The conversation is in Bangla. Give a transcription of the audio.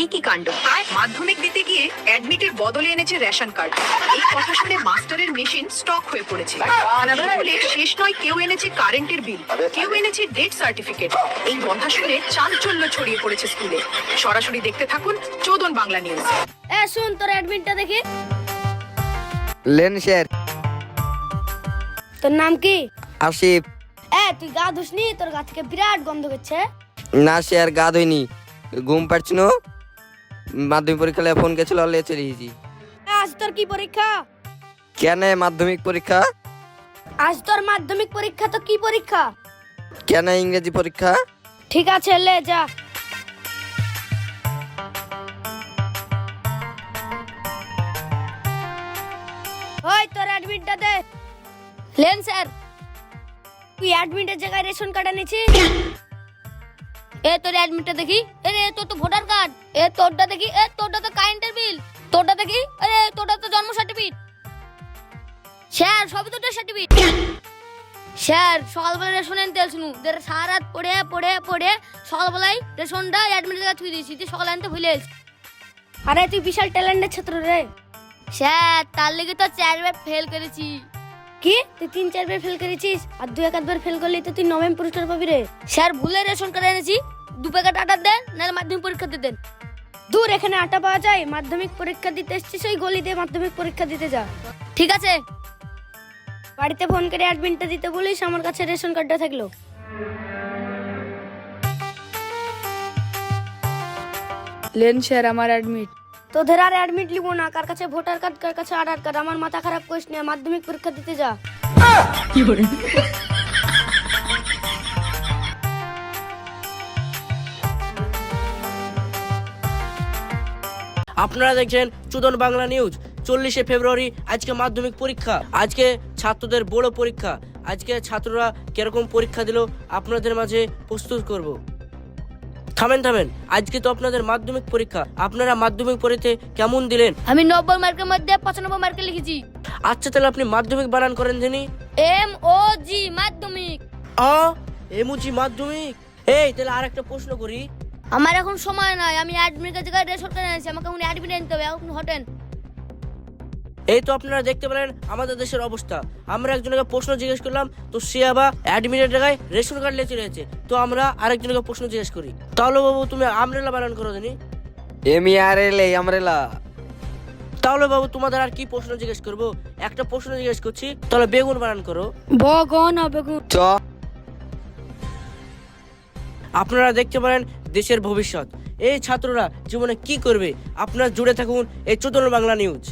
এই কি কাণ্ড! মাধ্যমিক দিতে গিয়ে অ্যাডমিটের বদলে এনেছে রেশন কার্ড। এই কথা শুনে মাস্টারের মেশিন স্টক হয়ে পড়েছে। স্কুলে শেষ নয়, কেউ এনেছে কারেন্টের বিল, কেউ এনেছে ডেথ সার্টিফিকেট। এই কথা শুনে চাঞ্চল্য ছড়িয়ে পড়েছে স্কুলে। সরাসরি দেখতে থাকুন চোদন বাংলা নিউজ। শুন, তোর অ্যাডমিটটা দেখি। Lane sir. তোর নাম কি? আসিফ। তুই গা ধুসনি? তোর গা থেকে বিরাট গন্ধ করছে। না স্যার, গা ধুইনি, ঘুম পাচ্ছি না। মাধ্যমিক পরীক্ষা লে ফোন গেছিল, লে চলে এসেছি। আজ তোর কি পরীক্ষা? কেন মাধ্যমিক পরীক্ষা? আজ তোর মাধ্যমিক পরীক্ষা? তো কি পরীক্ষা? কেন ইংরেজি পরীক্ষা? ঠিক আছে, লে যা। ওই তোর অ্যাডমিটটা দে। Lane sir. তুই অ্যাডমিটের জায়গায় রেশন কার্ড এনেছিস? তোর অ্যাডমিটটা দেখি। তোর তো ভোটার কার্ড। তোরটা দেখি। তোরটা তো কারেন্টের বিল। তোরটা দেখি। তোরটা তো জন্ম সার্টিফিকেট। স্যার, সবই তো সার্টিফিকেট। স্যার, সকালবেলা রেশন আনতে আসনু, সারা রাত পড়ে পড়ে পড়ে সকালবেলায় রেশনটা অ্যাডমিটের জায়গায় থুই দিয়েছি, তুই সকালে আনতে ভুলে গেছিস। আরে তুই বিশাল ট্যালেন্টের ছাত্র রে। স্যার, তার লেগে তো 4বার ফেল করেছি। কি? তুই 3-4বার ফেল করেছিস? আর 2-1বার ফেল করলে তো তুই নবম পুরস্কার পাবি রে। স্যার, ভুলে রেশন কার্ড এনেছি, 2 প্যাকেট আটা দেন, নাহলে মাধ্যমিক পরীক্ষা দিয়ে দেন। দূর, এখানে আটা পাওয়া যায়? মাধ্যমিক পরীক্ষা দিতে এসেছিস, ওই গলি দিয়ে মাধ্যমিক পরীক্ষা দিতে যা। ঠিক আছে। বাড়িতে ফোন করে অ্যাডমিটটা দিতে বলিস, আমার কাছে রেশন কার্ডটা থাকলো। লেন স্যার, আমার অ্যাডমিট। তোদের আর অ্যাডমিট লিবো না। কার কাছে ভোটার কার্ড, কার কাছে আধার কার্ড। আমার মাথা খারাপ করিস না, মাধ্যমিক পরীক্ষা দিতে যা। আপনারা দেখছেন চোদন বাংলা নিউজ। 40শে ফেব্রুয়ারি আজকে মাধ্যমিক পরীক্ষা। আজকে ছাত্রদের বড় পরীক্ষা। আজকে ছাত্ররা কিরকম পরীক্ষা দিল আপনাদের মাঝে প্রস্তুত করব। থামেন, আজকে তো আপনাদের মাধ্যমিক পরীক্ষা। আপনারা মাধ্যমিক পরীক্ষা কেমন দিলেন? আমি 90 মার্কের মধ্যে 95 মার্কে লিখেছি। আচ্ছা, তাহলে আপনি মাধ্যমিক বানান করেন জানি। MOG মাধ্যমিক। এমুজি মাধ্যমিক। তাহলে আর একটা প্রশ্ন করি। আমার এখন সময় নাই, আমি অ্যাডমিটের জায়গায় রেশন কার্ড এনেছি, আমাকে এখন অ্যাডমিট আনতে হবে। এখন হটেন। এই তো আপনারা দেখতে পেলেন আমাদের দেশের অবস্থা। আমরা একজনকে প্রশ্ন জিজ্ঞেস করলাম, তো সে আবার অ্যাডমিটের জায়গায় রেশন কার্ড লিখে রয়েছে। তো আমরা আরেকজনকে প্রশ্ন জিজ্ঞেস করি, তাহলে বাবু তুমি আমরেলা বানান করো জানি। আমরেলা। তাহলে বাবু তোমাদের আর কি প্রশ্ন জিজ্ঞেস করবো? একটা প্রশ্ন জিজ্ঞেস করছি, তাহলে বেগুন বানান করো। বেগুন। চ। আপনারা দেখতে পারেন দেশের ভবিষ্যৎ। এই ছাত্ররা জীবনে কি করবে? আপনারা জুড়ে থাকুন এই চোদন বাংলা নিউজ।